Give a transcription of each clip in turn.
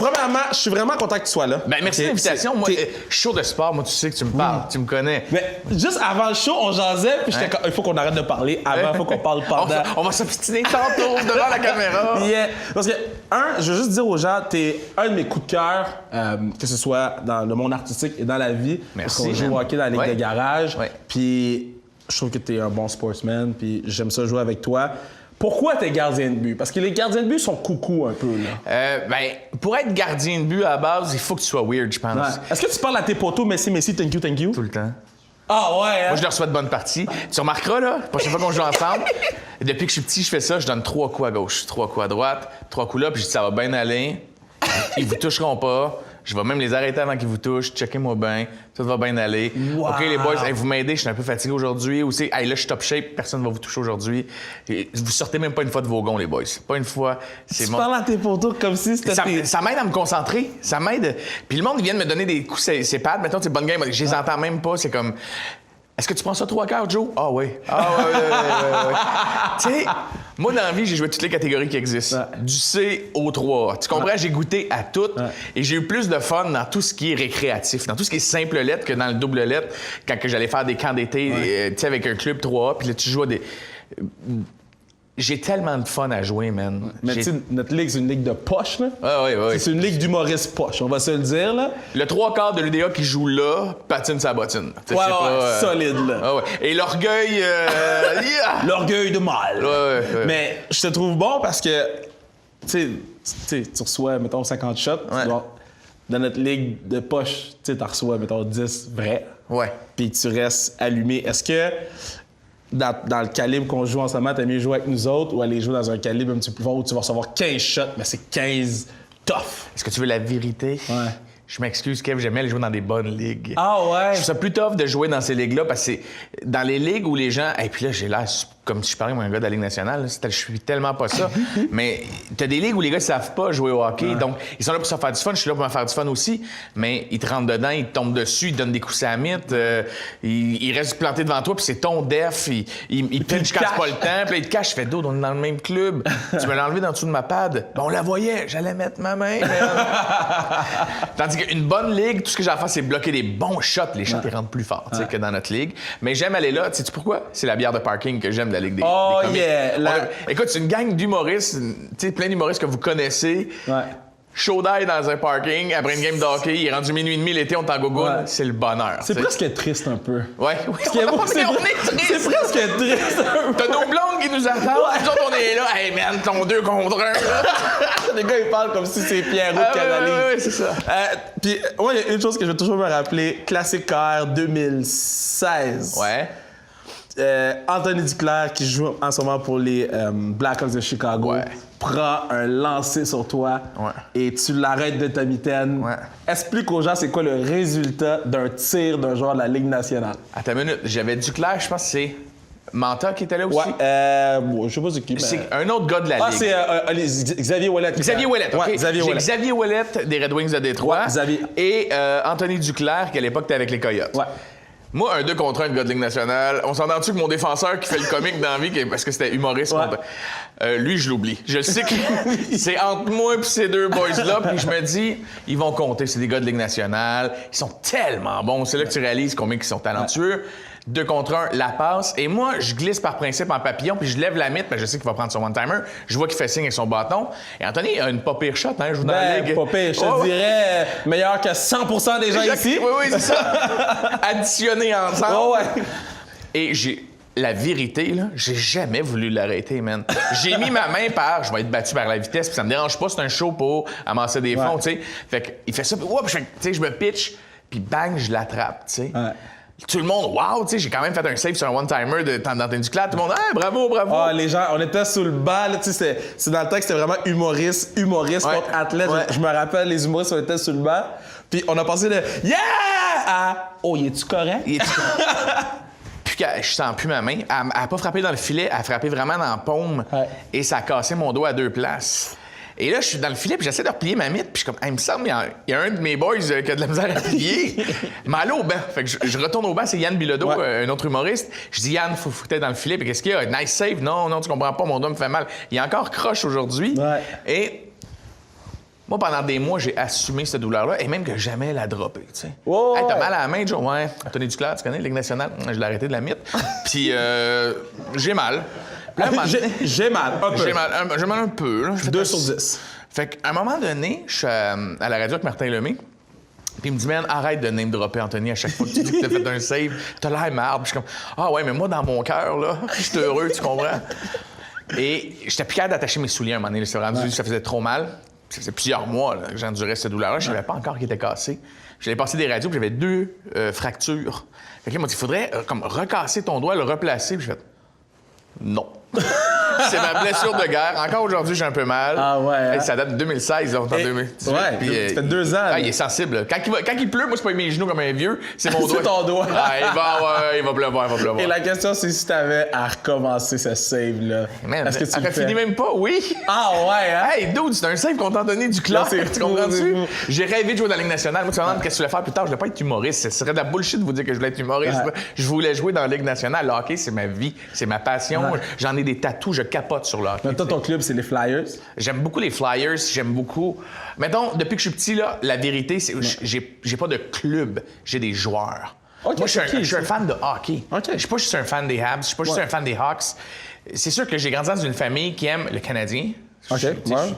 premièrement, je suis vraiment content que tu sois là. Ben, merci de l'invitation. Moi, show de sport, moi, tu sais que tu me parles, tu me connais. Mais juste avant le show, on jasait, puis j'étais comme, il faut qu'on arrête de parler avant, il faut qu'on parle pendant. On va s'obstiner tantôt devant la caméra. Yeah. Parce que, je veux juste dire aux gens, t'es un de mes coups de cœur, que ce soit dans le monde artistique et dans la vie. Merci. Parce qu'on joue au hockey dans la ligue Ouais. de garage. Ouais. Puis je trouve que t'es un bon sportsman, puis j'aime ça jouer avec toi. Pourquoi t'es gardien de but? Parce que les gardiens de but sont coucou un peu, là. Ben, pour être gardien de but à la base, il faut que tu sois weird, je pense. Ouais. Est-ce que tu parles à tes poteaux, Messi, thank you? Tout le temps. Ah ouais, hein? Moi, je leur souhaite bonne partie. Tu remarqueras, là, la prochaine fois qu'on joue ensemble, depuis que je suis petit, je fais ça, je donne 3 coups à gauche, 3 coups à droite, 3 coups là, puis je dis ça va bien aller. Ils vous toucheront pas. Je vais même les arrêter avant qu'ils vous touchent. Checkez-moi bien. Ça va bien aller. Wow. OK, les boys, hey, vous m'aidez, je suis un peu fatigué aujourd'hui. Ou c'est, hey, là, je suis top shape, personne ne va vous toucher aujourd'hui. Et vous sortez même pas une fois de vos gonds, les boys. Pas une fois. C'est Tu mon... parles à tes poteaux comme si c'était tes... Ça m'aide à me concentrer. Ça m'aide. Puis le monde, ils viennent me donner des coups, c'est pads. Mettons, c'est bonne game. Je les entends même pas. C'est comme. Est-ce que tu prends ça 3 quarts, Joe? Ah oui. Ah ouais. Tu sais, moi, dans la vie, j'ai joué toutes les catégories qui existent. Ouais. Du C au 3. Tu comprends? J'ai goûté à toutes. Ouais. Et j'ai eu plus de fun dans tout ce qui est récréatif, dans tout ce qui est simple lettre que dans le double lettre, quand que j'allais faire des camps d'été, tu sais, avec un club 3A, puis là, tu joues à des... J'ai tellement de fun à jouer, man. Mais tu sais, notre ligue, c'est une ligue de poche, là. Ah oui. C'est une ligue d'humoristes poche, on va se le dire, là. Le 3 quarts de l'UDA qui joue là patine sa bottine. Ouais, solide, là. Ah ouais. Et l'orgueil... yeah! L'orgueil de mal. Ouais. Mais je te trouve bon parce que, tu sais, tu reçois, mettons, 50 shots. Ouais. Dans notre ligue de poche, tu sais, tu reçois, mettons, 10 vrais. Ouais. Puis tu restes allumé. Est-ce que dans le calibre qu'on joue en ce moment, t'as mieux jouer avec nous autres ou aller jouer dans un calibre un petit peu plus fort où tu vas recevoir 15 shots, mais c'est 15 tough? Est-ce que tu veux la vérité? Ouais. Je m'excuse, Kev, j'aimais aller jouer dans des bonnes ligues. Ah ouais? Je trouve ça plus tough de jouer dans ces ligues-là parce que c'est dans les ligues où les gens... Et puis là, j'ai l'air comme si je parlais, moi, un gars de la Ligue nationale. Là. Je suis tellement pas ça. Mais t'as des ligues où les gars ne savent pas jouer au hockey. Donc, ils sont là pour se faire du fun. Je suis là pour me faire du fun aussi. Mais ils te rentrent dedans, ils te tombent dessus, ils te donnent des coups à la mythe. Ils restent plantés devant toi, puis c'est ton def. Ils pinchent casse pas le temps. Puis là, ils te cachent. Je fais d'autres, on est dans le même club. Tu me l'as enlevé dans dessous de ma pad. Ben, on la voyait. J'allais mettre ma main. Tandis qu'une bonne ligue, tout ce que j'ai à faire, c'est bloquer des bons shots. Les shots, ils rentrent plus fort que dans notre ligue. Mais j'aime aller là. Sais-tu pourquoi? C'est la bière de parking que j'aime de la Ligue des comiques. Yeah! Écoute, c'est une gang d'humoristes, tu sais, plein d'humoristes que vous connaissez. Ouais. Chaud d'ail dans un parking, après une game de hockey, il est rendu minuit et demi, l'été, on est en gogoune. Ouais. C'est le bonheur. C'est t'sais. presque triste un peu. Ouais, oui. Parce que moi, on est triste. C'est presque triste un peu. T'as nos blondes qui nous attendent. Nous autres, on est là. Hey, man, ton 2 contre 1. Les gars, ils parlent comme si c'est Pierrot qui analyse. Ouais, c'est ça. Puis, moi, il y a une chose que je vais toujours me rappeler. Classique KR 2016. Ouais. Anthony Duclair, qui joue en ce moment pour les Blackhawks de Chicago, Ouais. prend un lancer sur toi et tu l'arrêtes de ta mitaine. Ouais. Explique aux gens c'est quoi le résultat d'un tir d'un joueur de la Ligue nationale. Attends une minute. J'avais Duclair, je pense que c'est Manta qui était là aussi. Ouais, bon, je sais pas c'est qui, mais... C'est un autre gars de la Ah, Ligue. c'est Xavier Ouellet. Xavier Ouellet, OK. Ouais, Xavier J'ai Ouellet. Xavier Ouellet des Red Wings de Détroit. Ouais, Xavier. Et Anthony Duclair, qui à l'époque était avec les Coyotes. Ouais. Moi, un 2 contre 1 de gars de Ligue nationale, on s'entend-tu que mon défenseur qui fait le comique dans la vie, parce que c'était humoriste, lui, je l'oublie. Je sais que c'est entre moi et ces deux boys-là, puis je me dis, ils vont compter, c'est des gars de Ligue nationale, ils sont tellement bons. C'est là que tu réalises combien ils sont talentueux. 2 contre 1, la passe. Et moi, je glisse par principe en papillon, puis je lève la mythe, mais je sais qu'il va prendre son one-timer. Je vois qu'il fait signe avec son bâton. Et Anthony a une pas pire shot, hein, je joue dans la Ligue. Pas pire, je te dirais meilleur que 100% des gens ici. Oui, c'est ça. Additionnés ensemble. Oh, ouais. Et la vérité, là, j'ai jamais voulu l'arrêter, man. J'ai mis ma main je vais être battu par la vitesse, puis ça me dérange pas, c'est un show pour amasser des fonds, tu sais. Fait qu'il fait ça, puis je me pitch, puis bang, je l'attrape, tu sais. Ouais. Tout le monde, wow, tu sais, j'ai quand même fait un save sur un one-timer d'Anthony Duclair. Tout le monde, hey, bravo. Ah, les gens, on était sous le banc, là, tu sais, c'est dans le temps que c'était vraiment humoriste contre athlète. Ouais. Je me rappelle, les humoristes, on était sous le banc. Puis on a passé de yeah à oh, il est-tu correct? Puis je sens plus ma main. Elle n'a pas frappé dans le filet, elle a frappé vraiment dans la paume. Ouais. Et ça a cassé mon doigt à 2 places. Et là, je suis dans le filet, puis j'essaie de replier ma mythe, puis je suis comme, il me semble, il y a un de mes boys qui a de la misère à plier. Mais allez au banc. Fait que je retourne au banc, c'est Yann Bilodeau, un autre humoriste. Je dis, Yann, faut que tu aies dans le filet, puis qu'est-ce qu'il y a? Nice save. Non, tu comprends pas, mon doigt me fait mal. Il est encore croche aujourd'hui. Ouais. Et Moi, pendant des mois, j'ai assumé cette douleur-là et même que jamais la dropper, tu sais. Oh, Hey, t'as mal à la main, Joe? Ouais. Anthony Duclair, tu connais, Ligue nationale? Je l'ai arrêté de la mythe. Puis, j'ai mal. Puis là, un moment donné- J'ai mal, un peu. J'ai mal un peu. Là. 2 sur 10. Fait qu'à un moment donné, je suis à la radio avec Martin Lemay. Puis il me dit, man, arrête de name-dropper Anthony à chaque fois que tu dis que t'as fait un save. T'as l'air marde. Puis je suis comme, ah ouais, mais moi, dans mon cœur, là, je suis heureux, tu comprends? Et j'étais plus capable d'attacher mes souliers à un moment donné. Ça faisait trop mal. Ça faisait plusieurs mois là, que j'endurais cette douleur-là. Je savais pas encore qu'il était cassé. J'avais passé des radios, puis j'avais 2 fractures. Fait que là, il m'a dit, il faudrait comme recasser ton doigt, le replacer. Puis j'ai fait, non. C'est ma blessure de guerre. Encore aujourd'hui, j'ai un peu mal. Ah ouais, hein? Hey, ça date de 2016, donc en 2018. Ouais, Puis, ça fait 2 ans. Ah, il est sensible. Là. Quand il pleut, moi, c'est pas mes genoux comme un vieux, c'est mon doigt. C'est ton doigt. Ah, il va pleuvoir. Et la question, c'est si t'avais à recommencer ce save-là. Man, Est-ce que tu elle le fais? finit même pas, oui. Ah ouais, hein? Hey, dude, c'est un save qu'on t'a donné du clair. Là, c'est Tu fou, comprends-tu? c'est fou. J'ai rêvé de jouer dans la Ligue nationale. Moi, tu me demandes qu'est-ce que tu voulais faire plus tard. Je voulais pas être humoriste. Ce serait de la bullshit de vous dire que je voulais être humoriste. Ouais. Je voulais jouer dans la Ligue nationale. Le hockey, c'est ma vie. C'est ma passion. Ouais. J'en ai des tatous. Je capote sur le hockey. Mais toi, ton club, c'est les Flyers. J'aime beaucoup les Flyers, j'aime beaucoup. Mettons, depuis que je suis petit, là, la vérité, c'est que j'ai pas de club, j'ai des joueurs. Ok, Moi, je ok, suis un fan de hockey. Ok. Je suis pas juste un fan des Habs, je suis pas juste un fan des Hawks. C'est sûr que j'ai grandi dans une famille qui aime le Canadien. OK, Tu sais, ouais.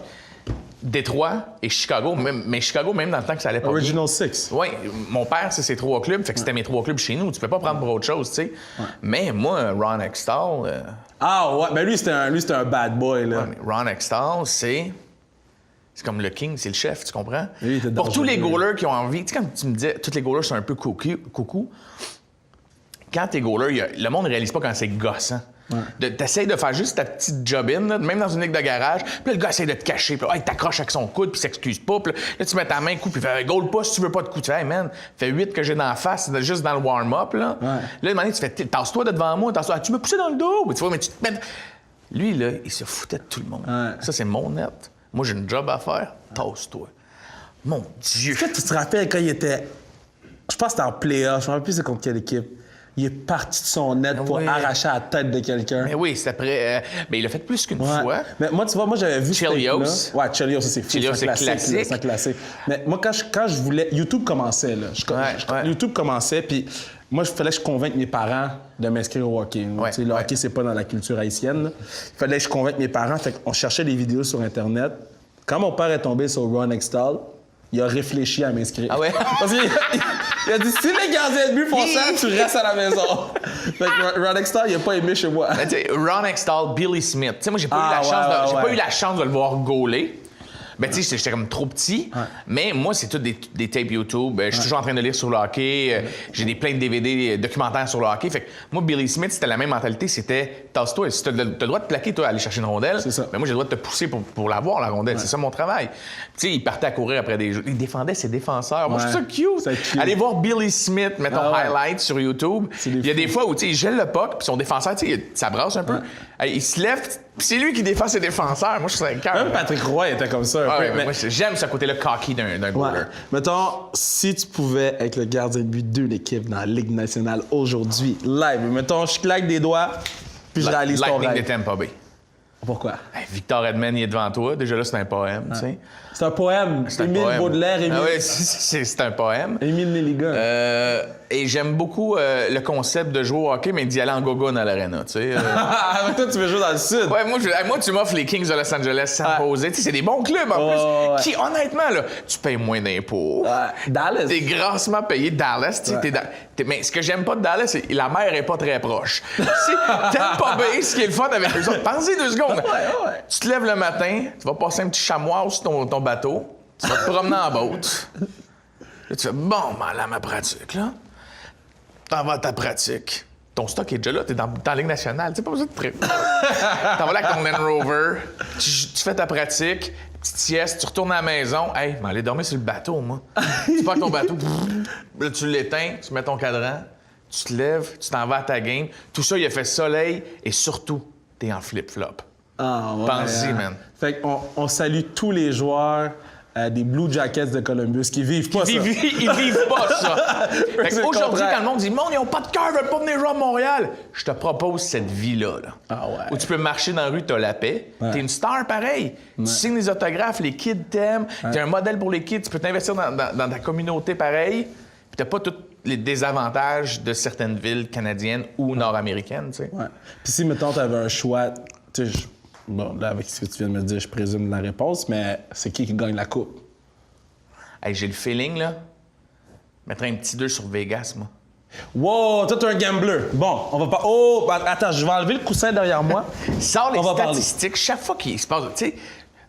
Détroit et Chicago, mais Chicago, même dans le temps que ça allait pas bien. Original Six. Oui, mon père, c'est ses 3 clubs, fait que c'était mes 3 clubs chez nous. Tu peux pas prendre pour autre chose, tu sais. Mais moi, Ron Extall... Ah ouais, mais lui, c'était un bad boy, là. Ouais, mais Ron Extall, c'est comme le king, c'est le chef, tu comprends? Lui, il était Pour tous les dangereux. goalers qui ont envie, tu sais, quand tu me disais, tous les goalers sont un peu coucou, quand t'es goaler, le monde ne réalise pas quand c'est gossant. T'essayes de faire juste ta petite job-in, là, même dans une ligue de garage, puis là, le gars essaie de te cacher, puis là, il t'accroche avec son coude, puis il s'excuse pas, puis là, tu mets ta main, coup, puis il fait « goal pas si tu veux pas de coup ». Tu fais « Hey man, fait 8 que j'ai dans la face, juste dans le warm-up, là. Ouais. Là, à un moment donné, tu fais « Tasse-toi de devant moi, tasse-toi. Ah, tu me poussé dans le dos. » Mais tu vois, mais tu te mets... Lui, là, il se foutait de tout le monde. Ouais. Ça, c'est mon net. Moi, j'ai une job à faire. Tasse-toi. Mon Dieu. Est-ce que tu te rappelles quand il était... Je pense que c'était en playoff, je me rappelle plus c'est contre quelle équipe. Il est parti de son net pour Oui. arracher la tête de quelqu'un. Mais oui, c'est après... mais il l'a fait plus qu'une Ouais. fois. Mais moi, tu vois, moi, j'avais vu ce Chelios. tape-là. Ouais, Chelios, ça, c'est fou. Chelios, c'est un c'est classique. classique. C'est un classique. Mais moi, quand je voulais... YouTube commençait, là. Ouais. YouTube commençait, puis moi, il fallait que je convainque mes parents de m'inscrire au hockey. Ouais, Tu sais, le ouais. hockey, c'est pas dans la culture haïtienne, là. Il fallait que je convainque mes parents. Fait qu'on cherchait des vidéos sur Internet. Quand mon père est tombé sur Ron Extall, il a réfléchi à m'inscrire. Ah ouais? Parce qu'il il a dit, si les gardiens de but font ça, tu restes à la maison. Fait que Ron Extall, il a pas aimé chez moi. Ben, tu sais, Ron Extall, Billy Smith. Tu sais, moi, j'ai pas, Ah, eu la chance ouais, j'ai ouais. pas eu la chance de le voir gauler. Ben, tu sais, j'étais comme trop petit. Mais moi, c'est tout des tapes YouTube. Je suis toujours en train de lire sur le hockey. J'ai plein de DVD documentaires sur le hockey. Fait que moi, Billy Smith, c'était la même mentalité. C'était tasse-toi. Si t'as le droit de plaquer, toi, aller chercher une rondelle. C'est ça. Ben, moi, j'ai le droit de te pousser pour l'avoir, la rondelle. C'est ça mon travail. Tu sais, il partait à courir après des jeux. Il défendait ses défenseurs. Moi, je trouve ça C'est cute. cute. Allez voir Billy Smith, mettons, Ah ouais. highlights sur YouTube. des Il y a des fous. fois où, tu sais, il gèle le puck, puis son défenseur, tu sais, ça brasse un peu. Il se lève, puis c'est lui qui défend ses défenseurs. Moi, je suis un cœur. Même Patrick Roy était comme ça un Ah peu. ouais, mais moi, j'aime ce côté-là cocky d'un Ouais. goaler. Mettons, si tu pouvais être le gardien de but de l'équipe dans la Ligue nationale aujourd'hui, live, mettons, je claque des doigts, puis je réalise ton Lightning de rêve. Tampa Bay. Pourquoi? Hey, Victor Edman, il est devant toi. Déjà là, c'est un poème, tu sais. C'est un poème. C'est un Émile poème. Baudelaire, Émile, Ah ouais, c'est un poème. Émile Nelligan. Et j'aime beaucoup le concept de jouer au hockey, mais d'y aller en gogo dans l'arena, tu sais. Avec toi, tu veux jouer dans le Sud. Ouais, moi, tu m'offres les Kings de Los Angeles sans poser. Tu sais, c'est des bons clubs, en plus. ouais. Qui, honnêtement, là, tu payes moins d'impôts. Dallas. T'es grassement payé. Dallas, tu sais, mais ce que j'aime pas de Dallas, c'est que la mer est pas très proche. Si t'aimes pas bien ce qui est le fun avec eux autres, pensez 2 secondes. Ouais. Tu te lèves le matin, tu vas passer un petit chamois sur ton bateau, tu vas te promener en boat. Là, tu fais, bon, ben, là, ma pratique, là. T'en vas à ta pratique. Ton stock est déjà là, t'es dans la Ligue nationale. Tu sais, pas besoin de t'en vas là avec ton Land Rover, tu fais ta pratique, petite sieste, tu retournes à la maison. Hey, mais aller dormir sur le bateau, moi. Tu pars avec ton bateau, là, tu l'éteins, tu mets ton cadran, tu te lèves, tu t'en vas à ta game. Tout ça, il a fait soleil et surtout, t'es en flip-flop. Ah, ouais, Pense-y, man. Fait qu'on salue tous les joueurs des Blue Jackets de Columbus qui vivent pas ça. Ils vivent pas ça. Aujourd'hui, quand le monde dit « Monde, ils ont pas de cœur, ils veulent pas venir jouer à Montréal », je te propose cette vie-là. Là, Ah ouais. où tu peux marcher dans la rue, t'as la paix. Ouais. T'es une star pareil. Tu signes des autographes, les kids t'aiment. T'es un modèle pour les kids. Tu peux t'investir dans ta communauté pareil. Puis t'as pas tous les désavantages de certaines villes canadiennes ou nord-américaines, tu sais. Ouais. Puis si, mettons, t'avais un choix, tu sais, bon, là, avec ce que tu viens de me dire, je présume la réponse, mais c'est qui gagne la coupe? Hey, j'ai le feeling, là. Mettrais un petit 2 sur Vegas, moi. Wow, toi, t'es un gambler. Bon, on va pas. Oh, attends, je vais enlever le coussin derrière moi. Sors les On va statistiques. Chaque fois qu'il se passe, tu sais,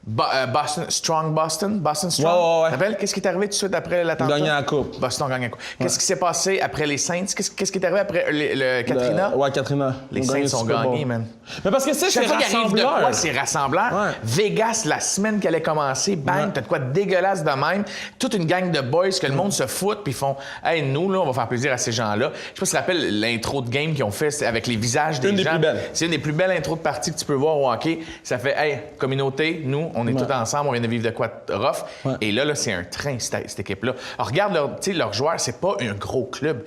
Boston Strong. Ouais. Tu te rappelles? Qu'est-ce qui est arrivé tout de suite après l'attentat? Gagner la coupe. Boston gagne la coupe. Qu'est-ce qui s'est passé après les Saints? Qu'est-ce qui est arrivé après le Katrina? Ouais, Katrina. Les On gagne Saints ont le Super Bowl. gagné, man. Mais parce que c'est Chaque fois qu'il arrive de rassembleur. quoi, c'est rassembleur. Ouais. Vegas, la semaine qu'elle allait commencer, bang, t'as de quoi de dégueulasse de même. Toute une gang de boys que le monde se fout, puis ils font « Hey, nous, là, on va faire plaisir à ces gens-là. » Je sais pas si tu te rappelles l'intro de game qu'ils ont fait avec les visages des gens. Une des plus belles. C'est une des plus belles intros de partie que tu peux voir au hockey. Ça fait « Hey, communauté, nous, on est tous ensemble, on vient de vivre de quoi de rough. Ouais. Et là, c'est un train, cette équipe-là. Alors, regarde, leurs joueurs, c'est pas un gros club.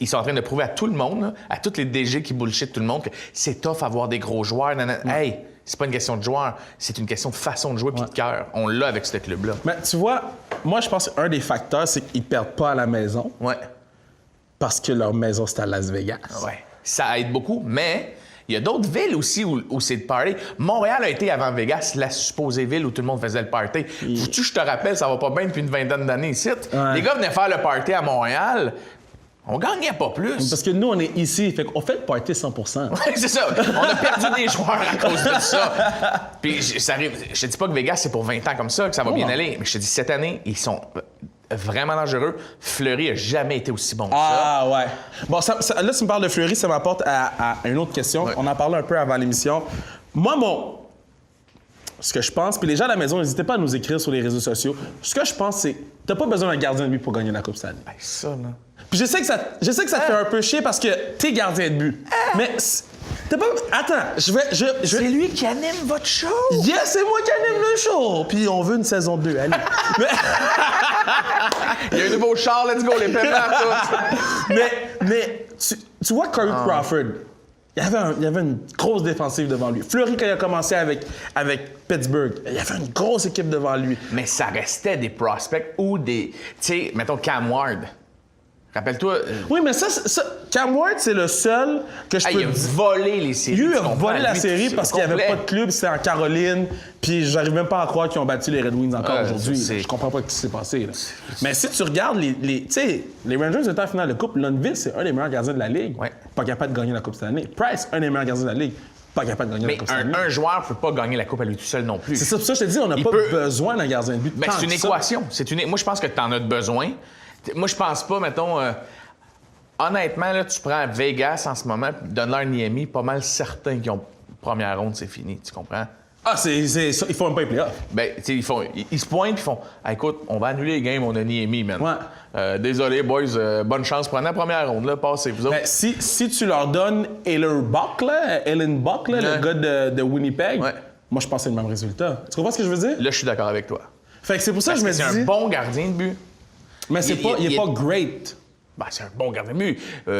Ils sont en train de prouver à tout le monde, là, à tous les DG qui bullshit tout le monde, que c'est tough avoir des gros joueurs. Hey, c'est pas une question de joueurs, c'est une question de façon de jouer puis de cœur. On l'a avec ce club-là. Mais tu vois, moi, je pense qu'un des facteurs, c'est qu'ils perdent pas à la maison Ouais. parce que leur maison, c'est à Las Vegas. Ouais. Ça aide beaucoup, mais il y a d'autres villes aussi où c'est le party. Montréal a été avant Vegas la supposée ville où tout le monde faisait le party. Faut-tu que je te rappelle, ça va pas bien depuis une vingtaine d'années ici. Ouais. Les gars venaient faire le party à Montréal. On gagnait pas plus. Parce que nous, on est ici, fait qu'on fait le party 100%. Ouais, c'est ça. On a perdu des joueurs à cause de ça. Puis ça arrive. Je te dis pas que Vegas, c'est pour 20 ans comme ça que ça va bien aller. Mais je te dis, cette année, ils sont vraiment dangereux. Fleury a jamais été aussi bon que ça. Ah ouais. Bon, là, tu me parles de Fleury, ça m'apporte à une autre question. Ouais. On en parlait un peu avant l'émission. Moi, ce que je pense, puis les gens à la maison, n'hésitez pas à nous écrire sur les réseaux sociaux. Ce que je pense, c'est t'as pas besoin d'un gardien de but pour gagner la Coupe cette année. Ben, ça, là. Puis je sais que ça te fait un peu chier parce que t'es gardien de but. Mais t'as pas... Attends, je vais... C'est lui qui anime votre show! Yes, c'est moi qui anime le show! Puis on veut une saison 2, allez. Il y a un nouveau char, let's go, les pétards, tous! mais tu vois Corey Crawford, il y avait une grosse défensive devant lui. Fleury, quand il a commencé avec Pittsburgh, il y avait une grosse équipe devant lui. Mais ça restait des prospects ou des... Tu sais, mettons Cam Ward. Rappelle-toi... Oui, mais ça, Cam Ward, c'est le seul que je peux il a dire. volé les séries. Il tu a comprends? volé la Lui, série tout parce qu'il n'y avait pas de club, c'était en Caroline, puis j'arrive même pas à croire qu'ils ont battu les Red Wings encore aujourd'hui. Je comprends pas ce qui s'est passé. Là. Mais si tu regardes tu sais, les Rangers étaient en finale de Coupe, Lundqvist, c'est un des meilleurs gardiens de la Ligue, Ouais. pas capable de gagner la Coupe cette année. Price, un des meilleurs gardiens de la Ligue, pas capable de gagner Mais la Coupe cette année. un joueur peut pas gagner la Coupe à lui tout seul non plus. C'est ça, pour ça que je te dis, on n'a pas besoin d'un gardien de but. Ben, tant c'est une que ça. équation. Moi, je pense que tu en as besoin. Moi, je pense pas, mettons... honnêtement, là, tu prends Vegas en ce moment, donne-leur Niemi, pas mal certains qui ont première ronde, c'est fini, tu comprends? Ah, c'est ça, il faut même pas les playoffs. Ben, tu sais, ils se pointent et font ah, écoute, on va annuler les games, on a Niemi, man. Ouais. Désolé, boys, bonne chance, prenez la première ronde, là, passez, vous autres. Ben, si tu leur donnes Ellen Buck, le gars de Winnipeg, Ouais. moi, je pense que c'est le même résultat. Tu comprends ce que je veux dire? Là, je suis d'accord avec toi. Fait que c'est pour ça que je me C'est dis... un bon gardien de but. Mais c'est il- il est il- pas great. Ben, c'est un bon gardien de but.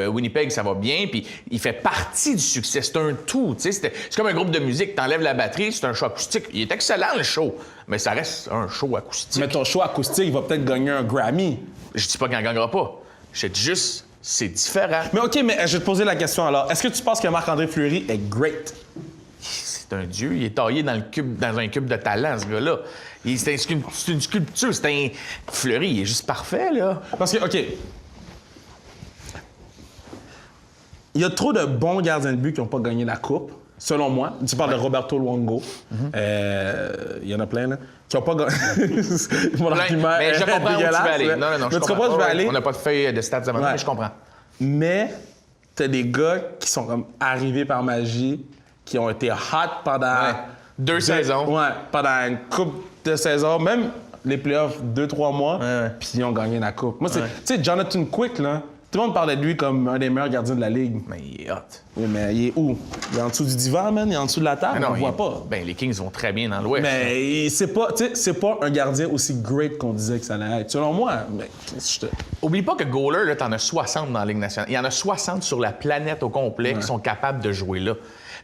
Winnipeg, ça va bien, puis il fait partie du succès. C'est un tout, tu sais. C'est comme un groupe de musique. T'enlèves la batterie, c'est un show acoustique. Il est excellent, le show, mais ça reste un show acoustique. Mais ton show acoustique, il va peut-être gagner un Grammy. Je dis pas qu'il n'en gagnera pas. Je dis juste, c'est différent. Mais OK, mais je vais te poser la question alors. Est-ce que tu penses que Marc-André Fleury est great? C'est un dieu. Il est taillé dans un cube de talent, ce gars-là. C'est une sculpture. C'est un... Fleury, il est juste parfait, là. Parce que, OK... Il y a trop de bons gardiens de but qui n'ont pas gagné la Coupe, selon moi. Tu parles de Roberto Luongo. Il y en a plein, là. Qui n'ont pas gagné. Mon argument Mais je est comprends où tu veux dégueulasse, aller. là. Non, Mais je tu comprends où je veux aller? On n'a pas de feuille de stats à maintenant, Ouais. mais je comprends. Mais t'as des gars qui sont comme arrivés par magie, qui ont été hot pendant... Ouais. Deux saisons. Ouais, pendant une coupe de saison, même les playoffs, 2-3 mois, Ouais. puis ils ont gagné la coupe. Moi, tu sais, Jonathan Quick, là, Tout le monde parlait de lui comme un des meilleurs gardiens de la Ligue. Mais il est hot. Oui, mais il est où? Il est en dessous du divan, man? Il est en dessous de la table? On le voit pas. Ben, les Kings vont très bien dans l'Ouest. Mais c'est pas un gardien aussi great qu'on disait que ça allait être. Selon moi, mais Oublie pas que goaler, là, t'en as 60 dans la Ligue nationale. Il y en a 60 sur la planète au complet qui sont capables de jouer là.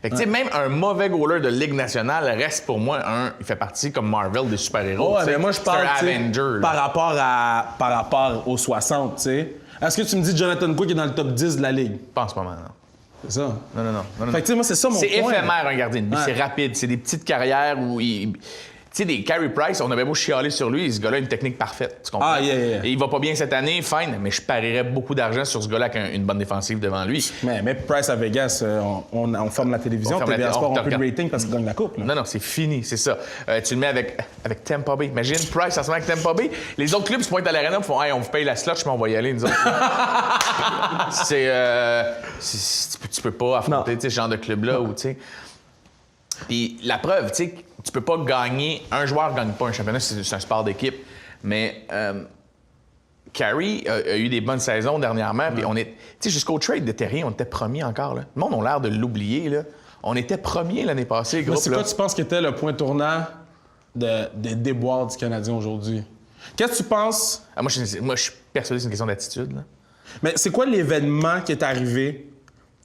Fait que, tu sais, même un mauvais goaler de Ligue nationale reste pour moi il fait partie comme Marvel des super-héros. Ouais, mais moi, je parle Avenger, par rapport aux 60, tu sais. Est-ce que tu me dis Jonathan Quick est dans le top 10 de la Ligue? Pas en ce moment, non. C'est ça. Non. Fait que, tu sais, moi, c'est ça mon point. C'est éphémère, un gardien de but. C'est rapide. C'est des petites carrières où il... Tu sais, des Carey Price, on avait beau chialer sur lui, ce gars-là a une technique parfaite. Tu comprends? Yeah. Et il va pas bien cette année, fine, mais je parierais beaucoup d'argent sur ce gars-là avec une bonne défensive devant lui. Mais Price à Vegas, on ferme la télévision, TVA Sport, on peut le rating parce qu'il gagne la coupe. Là. Non, c'est fini, c'est ça. Tu le mets avec Tampa Bay. Imagine Price en ce moment avec Tampa Bay. Les autres clubs se pointent à l'aréna et font hey, on vous paye la slot, mais on va y aller, nous autres. Tu peux pas affronter ce genre de club-là où, tu sais. Puis la preuve, tu sais, tu peux pas gagner. Un joueur ne gagne pas un championnat, c'est un sport d'équipe. Mais Carey a eu des bonnes saisons dernièrement. Puis on est. Tu sais, jusqu'au trade de Terrien, on était premiers encore. Là. Le monde a l'air de l'oublier. Là. On était premiers l'année passée, groupe. C'est quoi tu penses qu'était le point tournant des déboires du Canadien aujourd'hui? Qu'est-ce que tu penses? Moi, je suis persuadé que c'est une question d'attitude. Là. Mais c'est quoi l'événement qui est arrivé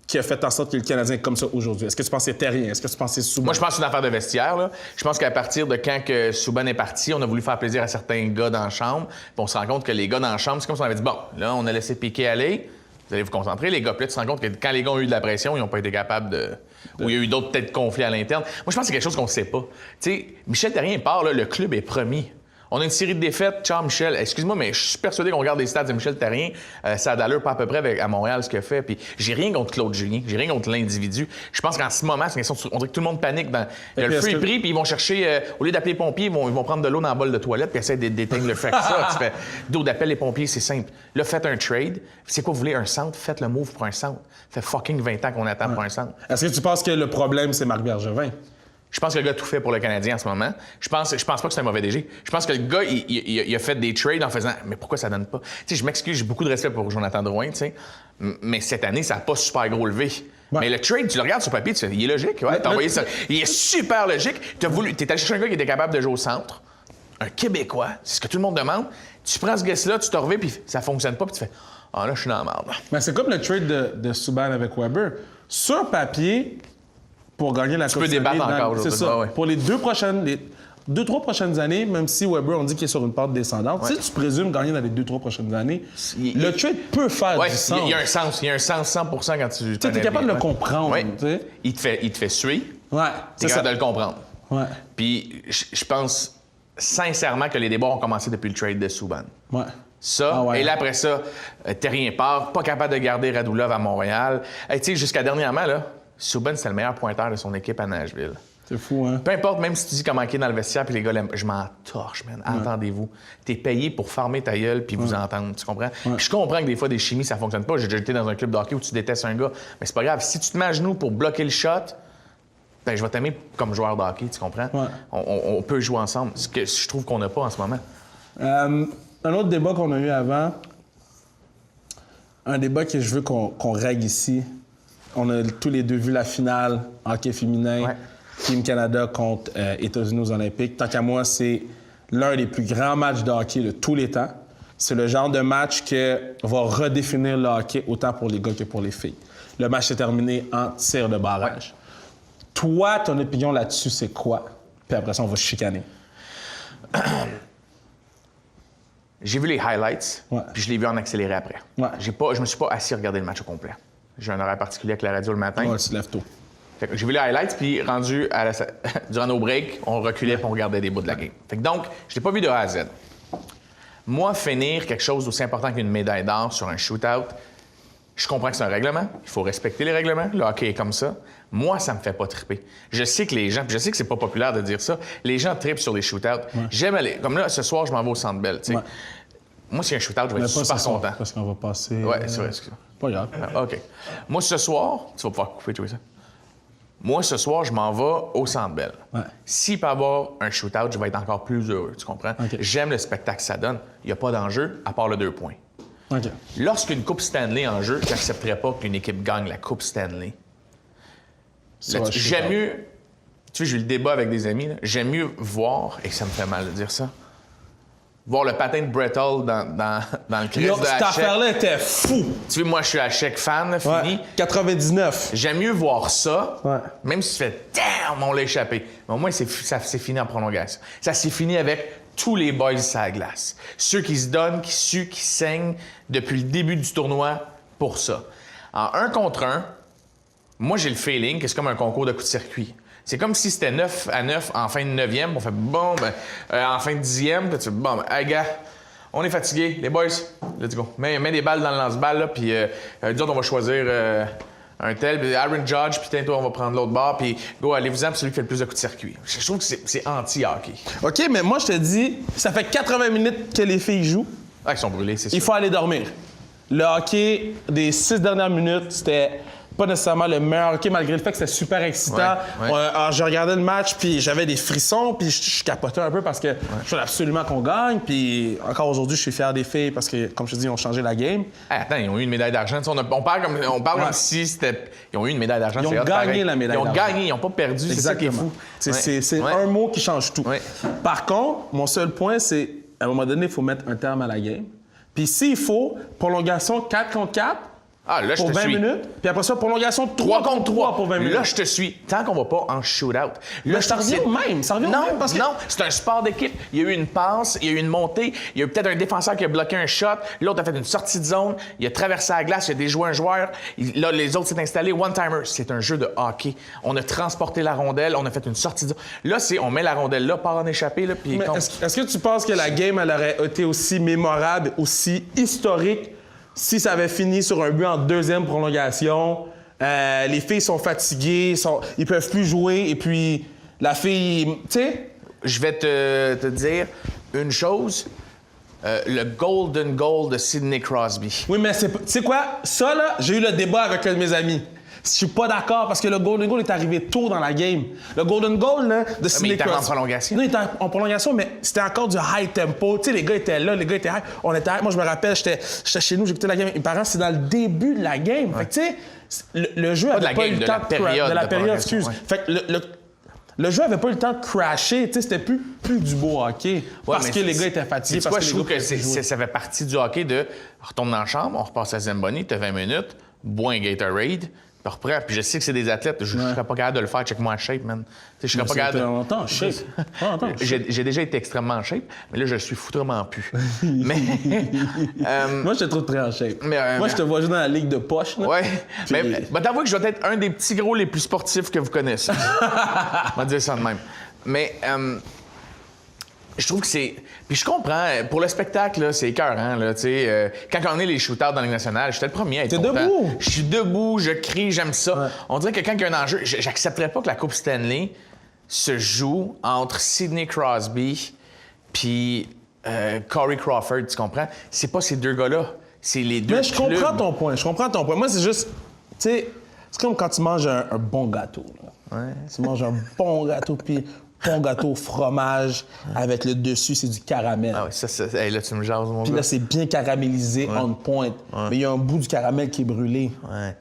qui a fait en sorte que le Canadien est comme ça aujourd'hui? Est-ce que tu penses que c'était rien? Est-ce que tu penses que c'est Subban? Moi, je pense que c'est une affaire de vestiaire. Là. Je pense qu'à partir de quand que Subban est parti, on a voulu faire plaisir à certains gars dans la chambre. Puis on se rend compte que les gars dans la chambre, c'est comme si on avait dit bon, là, on a laissé Piqué aller. Vous allez vous concentrer, les gars. Puis là, tu te rends compte que quand les gars ont eu de la pression, ils n'ont pas été capables de. Ou il y a eu d'autres peut-être conflits à l'interne. Moi, je pense que c'est quelque chose qu'on ne sait pas. Tu sais, Michel Terrien part, là, le club est premier. On a une série de défaites. Ciao, Michel. Excuse-moi, mais je suis persuadé qu'on regarde les stats de Michel Terrien. Ça a d'allure pas à peu près à Montréal ce qu'il fait. Puis j'ai rien contre Claude Julien. J'ai rien contre l'individu. Je pense qu'en ce moment, c'est une question on dirait que tout le monde panique. Il y a le free prix, puis ils vont chercher... au lieu d'appeler les pompiers, ils vont prendre de l'eau dans le bol de toilette puis essayer d'éteindre le feu. Ça, tu fais... D'où d'appel les pompiers, c'est simple. Là, faites un trade. C'est quoi, vous voulez un centre? Faites le move pour un centre. Ça fait fucking 20 ans qu'on attend pour un centre. Est-ce que tu penses que le problème, c'est Marc Bergevin? Je pense que le gars a tout fait pour le Canadien en ce moment. Je pense pas que c'est un mauvais DG. Je pense que le gars, il a fait des trades en faisant « Mais pourquoi ça donne pas? » Tu sais, je m'excuse, j'ai beaucoup de respect pour Jonathan Drouin, tu sais. Mais cette année, ça n'a pas super gros levé. Ouais. Mais le trade, tu le regardes sur papier, tu fais « Il est logique, ouais. T'as envoyé ça. Il est super logique. T'es allé chercher un gars qui était capable de jouer au centre. Un Québécois. C'est ce que tout le monde demande. Tu prends ce gars-là, tu te reviens, puis ça fonctionne pas, puis tu fais « Ah, là, je suis dans la merde. » Mais c'est comme le trade de Subban avec Weber. Sur papier... Pour gagner la Coupe Stanley. Tu peux débattre encore aujourd'hui. C'est ça. Ouais. Pour les 2-3 prochaines années, même si Weber, on dit qu'il est sur une pente descendante, si tu présumes gagner dans les 2-3 prochaines années, le trade peut faire du sens. Il y a un sens. Il y a un sens 100% quand tu... Tu es capable de le comprendre. Ouais. Il te fait suer. Ouais, c'est capable de le comprendre. Ouais. Puis je pense sincèrement que les débats ont commencé depuis le trade de Subban. Ouais. Ça, et là, après ça, Terrien part, pas capable de garder Radulov à Montréal. Tu sais, jusqu'à dernièrement, là, Subban, c'était le meilleur pointeur de son équipe à Nashville. C'est fou, hein? Peu importe, même si tu dis comment il est dans le vestiaire, puis les gars, je m'en torche, man. Entendez-vous. T'es payé pour farmer ta gueule puis vous entendre, tu comprends? Je comprends que des fois, des chimies, ça fonctionne pas. J'ai déjà été dans un club de hockey où tu détestes un gars, mais c'est pas grave. Si tu te mets à genoux pour bloquer le shot, ben je vais t'aimer comme joueur de hockey, tu comprends? Ouais. On peut jouer ensemble, ce que je trouve qu'on n'a pas en ce moment. Un autre débat qu'on a eu avant, un débat que je veux qu'on règle ici. On a tous les deux vu la finale hockey féminin, Team Canada contre États-Unis aux Olympiques. Tant qu'à moi, c'est l'un des plus grands matchs de hockey de tous les temps. C'est le genre de match qui va redéfinir le hockey autant pour les gars que pour les filles. Le match s'est terminé en tir de barrage. Toi, ton opinion là-dessus, c'est quoi? Puis après ça, on va se chicaner. J'ai vu les highlights, puis je l'ai vu en accéléré après. Je me suis pas assis à regarder le match au complet. J'ai un horaire particulier avec la radio le matin. Ouais, tu te lèves tôt. J'ai vu les highlights, puis rendu durant nos breaks, on reculait et on regardait des bouts de la game. Donc, je l'ai pas vu de A à Z. Moi, finir quelque chose d'aussi important qu'une médaille d'or sur un shootout, je comprends que c'est un règlement. Il faut respecter les règlements. Le hockey est comme ça. Moi, ça me fait pas triper. Je sais que les gens, puis je sais que c'est pas populaire de dire ça, les gens trippent sur les shootouts. J'aime aller. Comme là, ce soir, je m'en vais au Centre Bell. Moi, s'il y a un shootout, je vais être super content. Parce qu'on va passer... Ouais, c'est vrai, excuse-moi. Pas grave. OK. Moi, ce soir, tu vas pouvoir couper, tu vois ça. Moi, ce soir, je m'en vais au Centre Bell. S'il peut y avoir un shootout, je vais être encore plus heureux, tu comprends? J'aime le spectacle que ça donne. Il n'y a pas d'enjeu, à part le 2 points. OK. Lorsqu'une Coupe Stanley en jeu, j'accepterais pas qu'une équipe gagne la Coupe Stanley. J'aime mieux... Tu sais, j'ai eu le débat avec des amis. J'aime mieux voir, et ça me fait mal de dire ça, voir le patin de Brett Hull dans le Christ de Cette Hachek. affaire-là était fou. Tu sais, moi, je suis Hachek fan, fini. Ouais. 99. J'aime mieux voir ça, Ouais. même si tu fais « Damn, on l'a échappé ». Mais au moins, ça s'est fini en prolongation. Ça s'est fini avec tous les boys sur la glace. Ceux qui se donnent, qui suent, qui saignent depuis le début du tournoi pour ça. En 1 contre 1, moi, j'ai le feeling que c'est comme un concours de coups de circuit. C'est comme si c'était 9-9 en fin de 9e, on fait bon, en fin de 10e, puis tu fais bon, hey gars, on est fatigués, les boys, let's go. Mets des balles dans le lance-balles, là, puis nous autres, on va choisir un tel, puis Aaron Judge, puis toi, on va prendre l'autre barre, puis go, allez-vous-en, puis celui qui fait le plus de coups de circuit. Je trouve que c'est anti-hockey. OK, mais moi, je te dis, ça fait 80 minutes que les filles jouent. Ah, ils sont brûlés, c'est sûr. Il faut aller dormir. Le hockey des 6 dernières minutes, c'était pas nécessairement le meilleur hockey, malgré le fait que c'était super excitant. Ouais. Alors, je regardais le match, puis j'avais des frissons, puis je capotais un peu parce que je voulais absolument qu'on gagne. Puis encore aujourd'hui, je suis fier des filles parce que, comme je te dis, ils ont changé la game. Hey, attends, ils ont eu une médaille d'argent. On parle comme si c'était... Ils ont eu une médaille d'argent. Ils ont gagné la médaille d'argent. Ils ont gagné, ils n'ont pas perdu. C'est ça qui est fou. C'est un mot qui change tout. Ouais. Par contre, mon seul point, c'est, à un moment donné, il faut mettre un terme à la game. Puis s'il faut, prolongation 4 contre 4, Ah, là, je pour te 20 suis. minutes. Puis après ça, prolongation 3 contre 3 pour 20 minutes. Là, je te suis. Tant qu'on va pas en shootout. Là, Mais ça revient au même. Ça revient au même parce que... Non, c'est un sport d'équipe. Il y a eu une passe, il y a eu une montée, il y a eu peut-être un défenseur qui a bloqué un shot, l'autre a fait une sortie de zone, il a traversé la glace, il a déjoué un joueur, là, les autres s'est installé. One-timer, c'est un jeu de hockey. On a transporté la rondelle, on a fait une sortie de zone. Là, on met la rondelle là, part en échappée, là, puis... Mais est-ce que tu penses que la game, elle aurait été aussi mémorable, aussi historique si ça avait fini sur un but en 2e prolongation? Les filles sont fatiguées, ils peuvent plus jouer, et puis la fille, tu sais... Je vais te dire une chose. Le golden goal de Sidney Crosby. Oui, mais tu sais quoi? Ça, là, j'ai eu le débat avec un de mes amis. Je suis pas d'accord parce que le golden goal est arrivé tôt dans la game. Le golden goal là, de Sidney Crosby. Mais il était en prolongation. Non, il était en prolongation, mais c'était encore du high tempo. Tu sais, les gars étaient là, les gars étaient high. On était high. Moi, je me rappelle, j'étais chez nous, j'écoutais la game. Mes parents, c'est dans le début de la game. Fait que, tu sais, le jeu avait pas eu le temps de la période, excuse. Ouais. Fait que le jeu avait pas eu le temps de crasher. Tu sais, c'était plus du beau hockey. Parce que les gars étaient fatigués. Parce que je trouve que ça fait partie du hockey de retourne dans la chambre, on repasse à Zamboni, t'as 20 minutes, bois un Gatorade. Puis reprends. Puis je sais que c'est des athlètes. Je serais pas capable de le faire. Check-moi en shape, man. Je serais pas capable de... longtemps, shape. J'ai déjà été extrêmement en shape, mais là, je suis foutrement plus. Mais... Moi, je te trouve très en shape. Moi, je te vois jouer dans la ligue de poche. Là. Ouais. Puis... Mais t'avoues que je dois être un des petits gros les plus sportifs que vous connaissez. On va dire ça de même. Mais... je trouve que c'est... Puis je comprends, pour le spectacle, là, c'est écœurant, là, tu sais. Quand on est les shootouts dans la Ligue nationale, j'étais le premier à être content. T'es debout! Je suis debout, je crie, j'aime ça. Ouais. On dirait que quand il y a un enjeu, j'accepterais pas que la Coupe Stanley se joue entre Sidney Crosby puis Corey Crawford, tu comprends? C'est pas ces deux gars-là, c'est les deux. Mais je comprends ton point, Moi, c'est juste, tu sais, c'est comme quand tu manges un bon gâteau, là. Ouais. Tu manges un bon gâteau, puis... bon gâteau au fromage, avec le dessus, c'est du caramel. Ah oui, ça, hey, là, tu me jases, mon gars. Puis là, c'est bien caramélisé, on point. Ouais. Mais il y a un bout du caramel qui est brûlé. Ouais.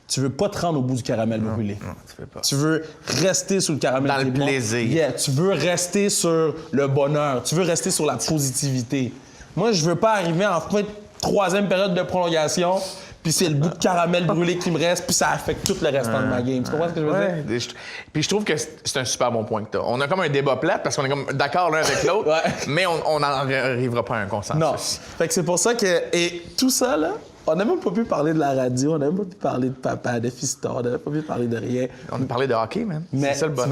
Tu veux pas te rendre au bout du caramel brûlé. Non, tu veux pas. Tu veux rester sur le caramel dans le plaisir. Yeah, tu veux rester sur le bonheur. Tu veux rester sur la positivité. Moi, je veux pas arriver en fin de 3e période de prolongation, puis c'est le bout de caramel brûlé qui me reste, puis ça affecte tout le restant de ma game. Tu comprends ce que je veux dire? Puis je trouve que c'est un super bon point que tu as. On a comme un débat plate parce qu'on est comme d'accord l'un avec l'autre, mais on n'en arrivera pas à un consensus. Non. Fait que c'est pour ça que... Et tout ça, là, on n'a même pas pu parler de la radio, on n'a même pas pu parler de papa, de fiston, on n'a pas pu parler de rien. On a parlé de hockey, man. Mais c'est ça le bonheur.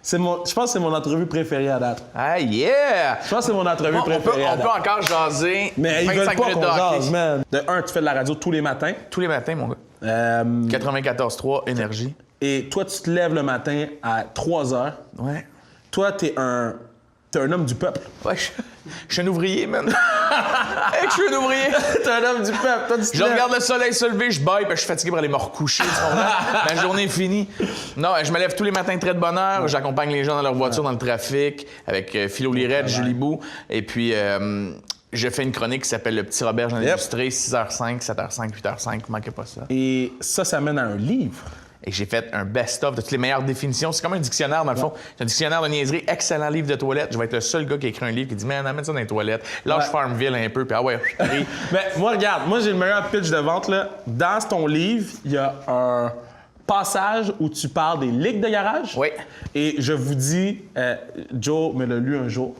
Tu vois, je pense que c'est mon entrevue préférée à date. Ah, yeah! Je pense que c'est mon entrevue préférée à date. On peut encore jaser. Mais ils veulent pas qu'on jase, man. De un, tu fais de la radio tous les matins. Tous les matins, mon gars. 94.3, Énergie. Et toi, tu te lèves le matin à 3 heures. Ouais. Toi, t'es un homme du peuple. Ouais, je suis un ouvrier, man. Hey, je suis un ouvrier. T'es un homme du peuple. Toi, je regarde le soleil se lever, je baille, puis je suis fatigué pour aller me recoucher. La journée est finie. Non, je me lève tous les matins très de bonne heure. Ouais. J'accompagne les gens dans leur voiture, dans le trafic, avec Philo Lirette, Julie Bou. Et puis, je fais une chronique qui s'appelle Le Petit Roberge en illustré, 6h05, 7h05, 8h05, manquez pas ça. Et ça mène à un livre. Et j'ai fait un best-of de toutes les meilleures définitions. C'est comme un dictionnaire, dans le fond. C'est un dictionnaire de niaiserie, excellent livre de toilette. Je vais être le seul gars qui a écrit un livre qui dit « Man, amène ça dans les toilettes. Lâche Farmville un peu, puis ah ouais, Mais moi, regarde, j'ai le meilleur pitch de vente, là. Dans ton livre, il y a un passage où tu parles des ligues de garage. Oui. Et je vous dis, Joe me l'a lu un jour,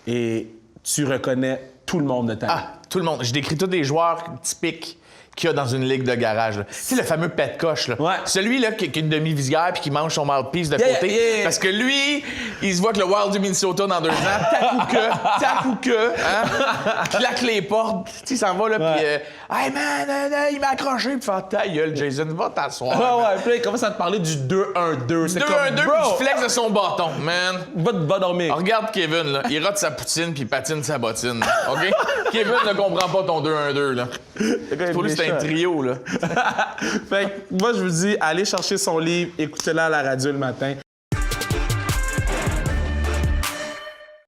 et tu reconnais tout le monde de ta vie. Ah, tout le monde. Je décris tous les joueurs typiques qu'il y a dans une ligue de garage. Tu sais, le fameux pet coche, là. Ouais. Celui-là qui a une demi-visière puis qui mange son mouthpiece de côté. Parce que lui, il se voit que le Wild du Minnesota dans 2 ans, tac ou que, hein, claque les portes, tu sais, il s'en va, là, puis hey man, il m'a accroché, puis fait ta gueule, Jason, va t'asseoir. Ouais, puis là, il commence à te parler du 2-1-2. C'est 2-1-2, comme, puis bro, il flex de son bâton, man. va dormir. Regarde Kevin, là. Il rate sa poutine puis il patine sa bottine. OK? Kevin ne comprend pas ton 2-1-2, là. Pour lui, c'est un trio, là. Fait que moi, je vous dis, allez chercher son livre, écoutez-le à la radio le matin.